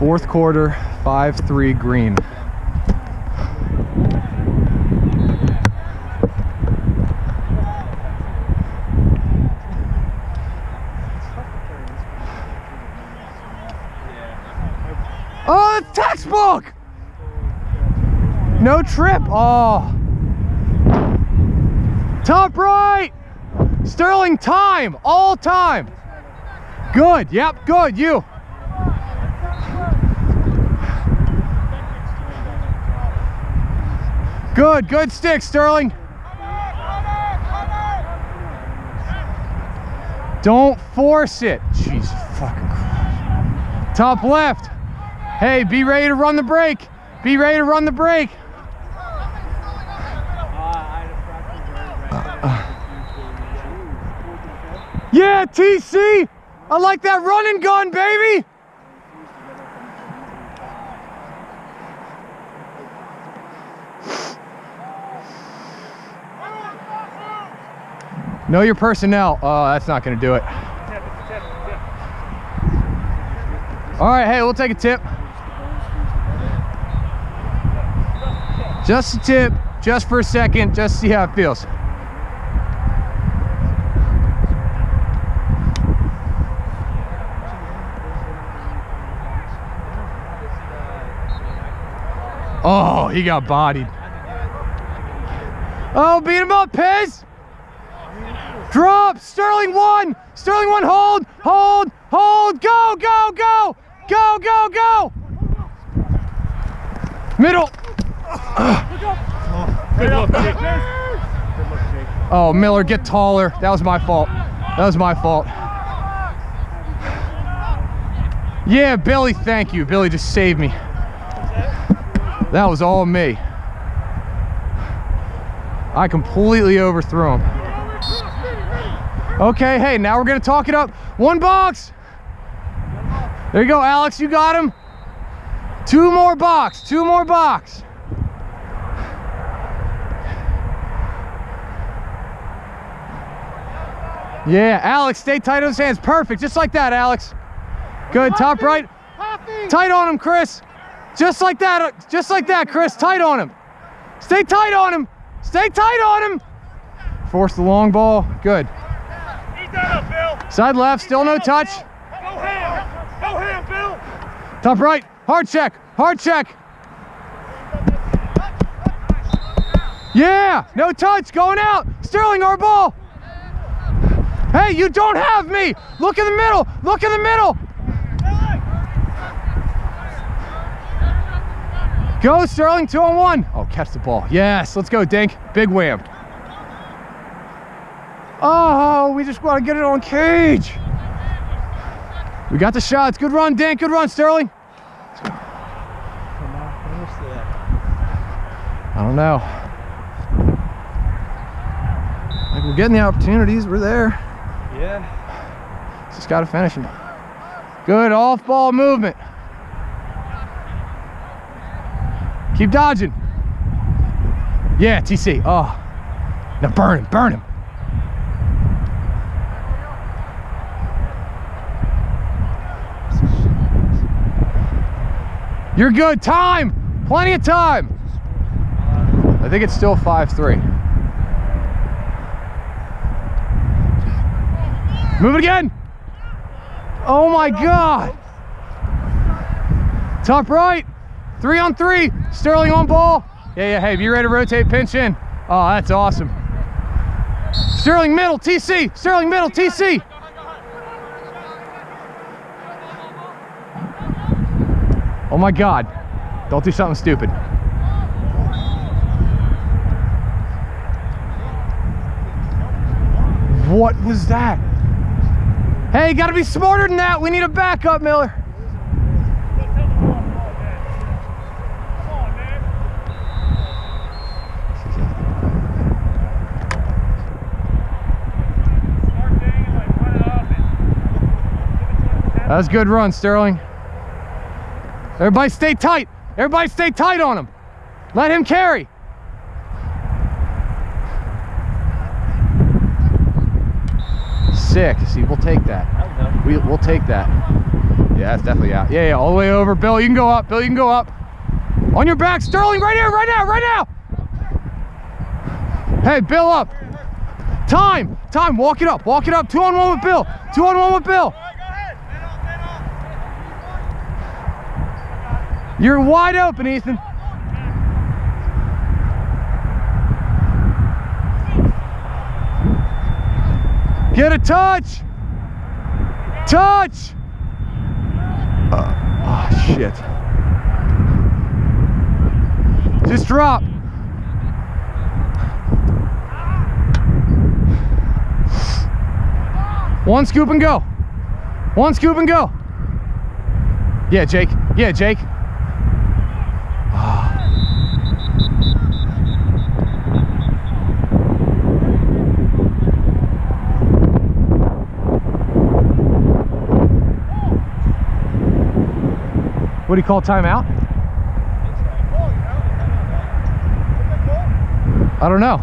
Fourth quarter, 5-3 green. Oh, the textbook! No trip. Oh. Top right. Sterling, time. All time. Good. Yep, good. You. Good. Good stick, Sterling. Don't force it. Jesus fucking Christ. Top left. Hey, be ready to run the break. Be ready to run the break. Yeah, TC! I like that run and gun, baby! Know your personnel. Oh, that's not going to do it. All right, hey, we'll take a tip. Just a tip, just for a second, just to see how it feels. Oh, he got bodied. Oh, beat him up, Piz! Drop! Sterling one! Sterling one, hold! Hold! Hold! Go! Go! Go! Go! Go! Go! Middle! Oh, Miller, get taller. That was my fault. That was my fault. Yeah, Billy, thank you. Billy just saved me. That was all me. I completely overthrew him. Okay, hey, now we're gonna talk it up. One box. There you go, Alex, you got him. Two more box, two more box. Yeah, Alex, stay tight on his hands. Perfect, just like that, Alex. Good, top right. Tight on him, Chris. Just like that, Chris. Tight on him. Stay tight on him. Stay tight on him. Force the long ball. Good. Side left, still no touch. Go ham, Bill. Top right, hard check, hard check. Yeah, no touch, going out. Sterling, our ball. Hey, you don't have me. Look in the middle, look in the middle. Go, Sterling, 2-on-1. Oh, catch the ball. Yes, let's go, Dink. Big wham. Oh, we just want to get it on cage. We got the shots. Good run, Dink. Good run, Sterling. I don't know. Like, we're getting the opportunities. We're there. Yeah. Just got to finish them. Good off-ball movement. Keep dodging. Yeah, TC. Oh. Now burn him, burn him. You're good. Time. Plenty of time. I think it's still 5-3. Move it again. Oh my God. Top right. 3-on-3. Sterling on ball. Yeah, hey, be ready to rotate, pinch in. Oh, that's awesome. Sterling middle, TC. Sterling middle, TC. Oh my God. Don't do something stupid. What was that? Hey, you gotta be smarter than that. We need a backup, Miller. That was a good run, Sterling. Everybody stay tight. Everybody stay tight on him. Let him carry. sick. See, we'll take that. We'll take that. Yeah, that's definitely out. Yeah, all the way over. Bill, you can go up. Bill, you can go up. On your back, Sterling, right here, right now, right now. Hey, Bill, up. Time, walk it up, 2-on-1 with Bill, 2-on-1 with Bill. You're wide open, Ethan. Get a touch. Touch. Oh, shit. Just drop. One scoop and go. One scoop and go. Yeah, Jake. Yeah, Jake. What do you call timeout? I don't know.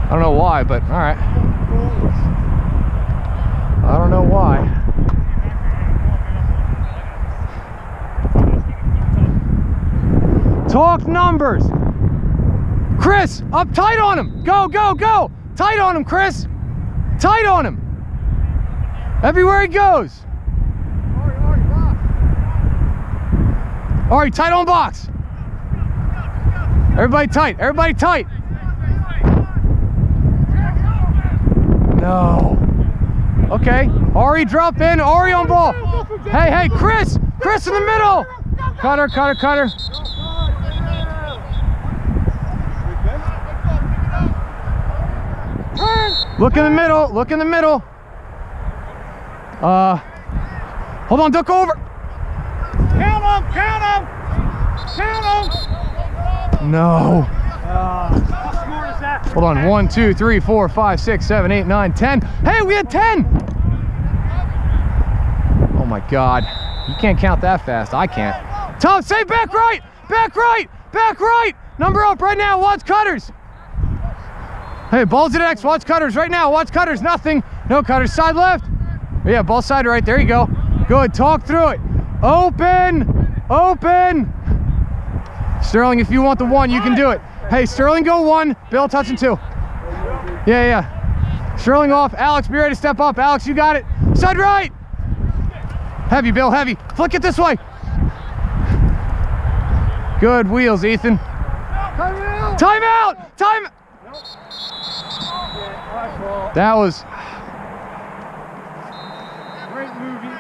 I don't know why, but all right. I don't know why. Talk numbers. Chris, up tight on him. Go, go, go. Tight on him, Chris. Tight on him. Everywhere he goes. All right, tight on box. Everybody tight, everybody tight. No. Okay, Ari drop in, Ari on ball. Hey, hey, Chris in the middle. Cutter. Look in the middle. Hold on, duck over. Count him! No. How smart is that? Hold on, 1, 2, 3, 4, 5, 6, 7, 8, 9, 10. Hey, we had 10. Oh my God. You can't count that fast. I can't. Tom, say back right. Number up right now. Watch cutters. Hey, ball's at X. Watch cutters right now. Watch cutters. Nothing. No cutters. Side left. Yeah, ball side right. There you go. Good. Talk through it. Open. Sterling, if you want the 1, you can do it. Hey, Sterling, go 1. Bill, touching 2. Yeah. Sterling off. Alex, be ready to step up. Alex, you got it. Side right. Heavy, Bill, heavy. Flick it this way. Good wheels, Ethan. Time out. That was... Great movie.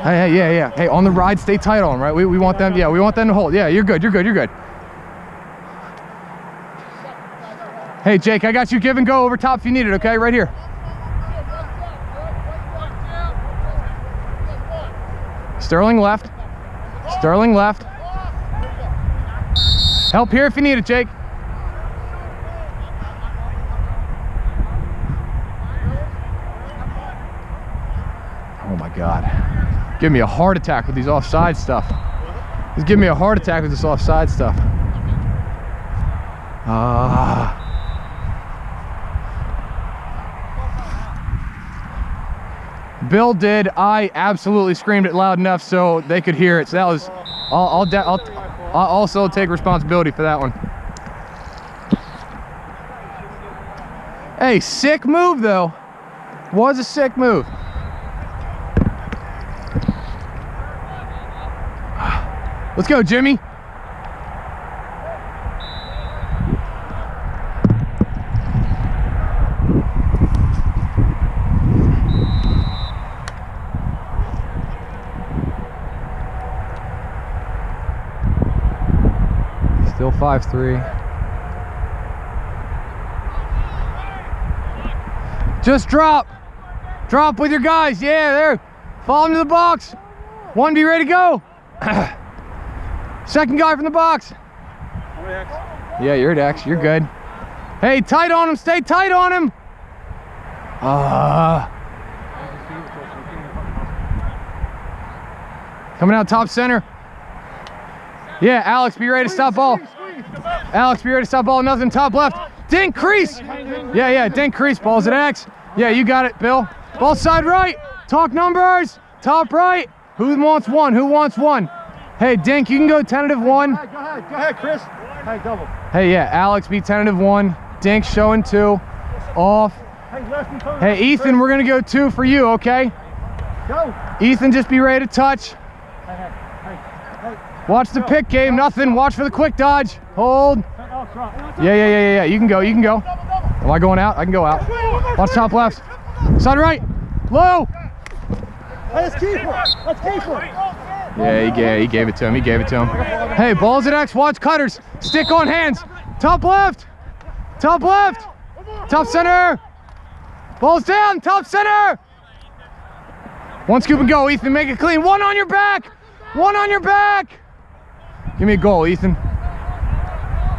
Hey, yeah. Hey, on the ride, stay tight on them, right? We want them, we want them to hold. Yeah, you're good. Hey, Jake, I got you. Give and go over top if you need it, okay? Right here. Sterling left. Help here if you need it, Jake. Oh my God. Give me a heart attack with these offside stuff. Just give me a heart attack with this offside stuff. Bill did. I absolutely screamed it loud enough so they could hear it. So that was. I'll also take responsibility for that one. Hey, sick move though. Was a sick move. Let's go, Jimmy. Still 5-3. Just drop. Drop with your guys. Yeah, there. Follow them to the box. 1, be ready to go. Second guy from the box. Yeah, you're at X. You're good. Hey, tight on him. Stay tight on him. Coming out top center. Yeah, Alex, be ready to stop ball. Alex, be ready to stop ball. Nothing, top left. Dink, crease. Yeah, dink, crease. Ball's at X. Yeah, you got it, Bill. Ball side right. Talk numbers. Top right. Who wants one? Who wants one? Hey, Dink, you can go tentative one. Go ahead, Chris. Hey, double. Hey, yeah, Alex, be tentative one. Dink showing 2. Off. Hey, Ethan, we're going to go 2 for you, okay? Go. Ethan, just be ready to touch. Watch the pick game, nothing. Watch for the quick dodge. Hold. Yeah. You can go. Am I going out? I can go out. Watch top left. Side right. Low. Let's keep it. Yeah, he gave it to him. Hey, balls at X. Watch cutters. Stick on hands. Top left. Top center. Balls down. Top center. One scoop and go, Ethan. Make it clean. One on your back. Give me a goal, Ethan.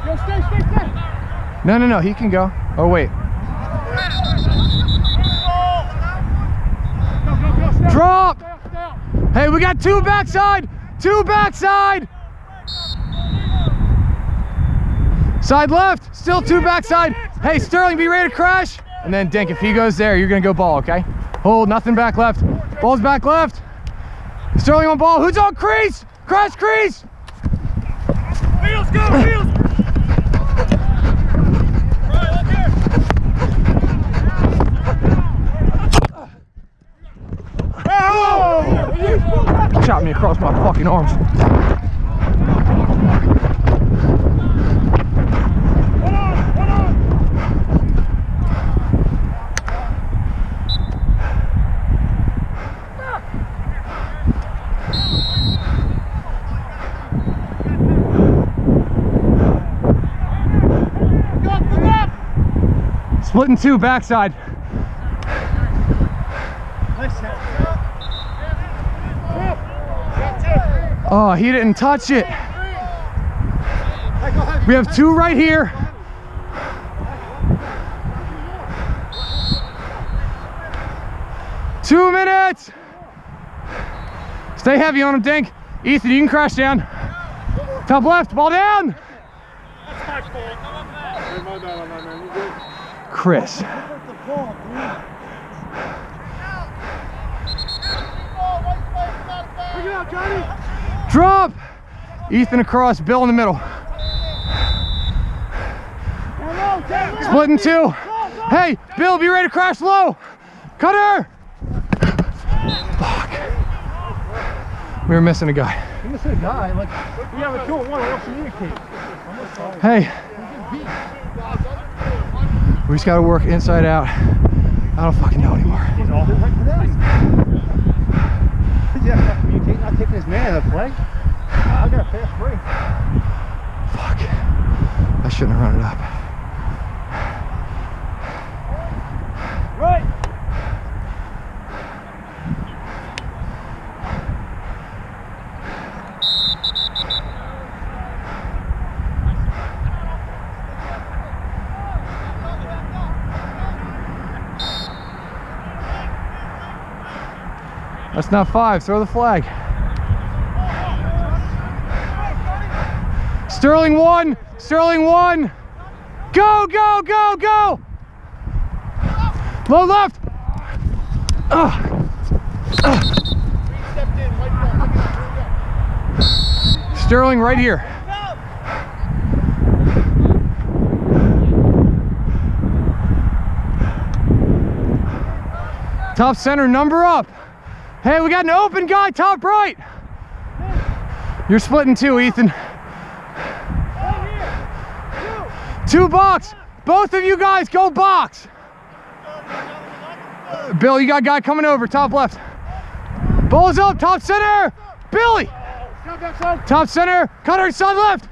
Yo, stay. No. He can go. Oh, wait. Go. Drop. Hey, we got 2 backside. Side left. Still 2 backside. Hey, Sterling, be ready to crash. And then Dink, if he goes there, you're going to go ball, okay? Hold, nothing back left. Ball's back left. Sterling on ball. Who's on crease? Crash crease. Wheels, go, wheels. Chop me across my fucking arms. Splitting 2 backside. Oh, he didn't touch it. We have 2 right here. Two minutes. Stay heavy on him, Dink. Ethan, you can crash down. Top left, ball down. Chris. Drop. Ethan across, Bill in the middle. Splitting 2. Hey, Bill, be ready to crash low. Cutter. Fuck. We were missing a guy. You're missing a guy. Like, we have a 2-on-1. What else do you need? Hey. We just got to work inside out. I don't fucking know anymore. Yeah, not taking his man in the play. I got a fast break. Fuck. I shouldn't have run it up. Right. That's not 5. Throw the flag. Sterling 1. Sterling 1. Go, go, go, go. Low left. Sterling right here. Top center, number up. Hey, we got an open guy, top right. You're splitting 2, Ethan. 2 box. Both of you guys go box. Bill, you got a guy coming over, top left. Ball's up, top center. Billy. Top center, cutter, side left.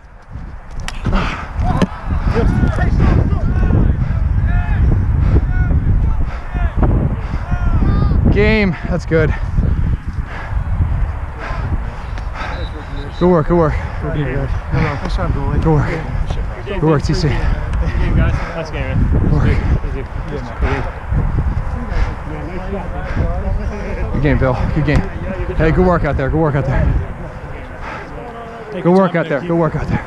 Game, that's good. Good work, good work. Good work. Good work, TC. Good game, guys. Nice game, man. Good game, Bill. Good game. Hey, good work out there. Good work out there. Good work out there. Good work out there.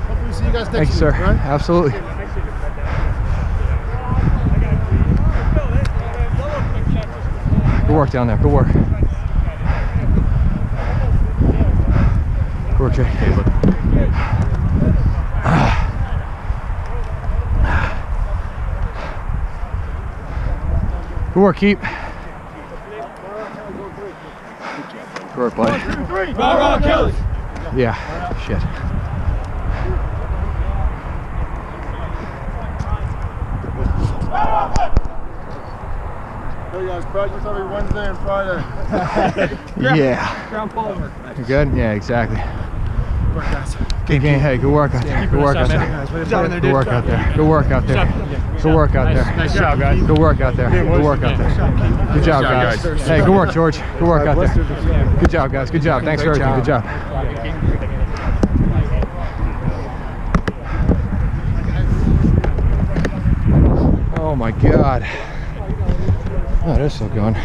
Hopefully see you guys next Thank you, week, sir. right? Absolutely. Good work down there. Good work. Good work, Jay. Good work, keep. Good work, buddy. Yeah, shit. Hey guys, practice every Wednesday and Friday. Yeah. Ground ball work. You good? Yeah, exactly. Good work, guys. Good game. Hey, good work out there. Good work out there. Good work out there. Good work out there. Good work out there. Nice job, guys. Good work out there. Good work out there. Good job, guys. Hey, good work, George. Good work out there. Good job, guys. Good job. Thanks for everything. Good job. Oh my God. Oh, they're still going.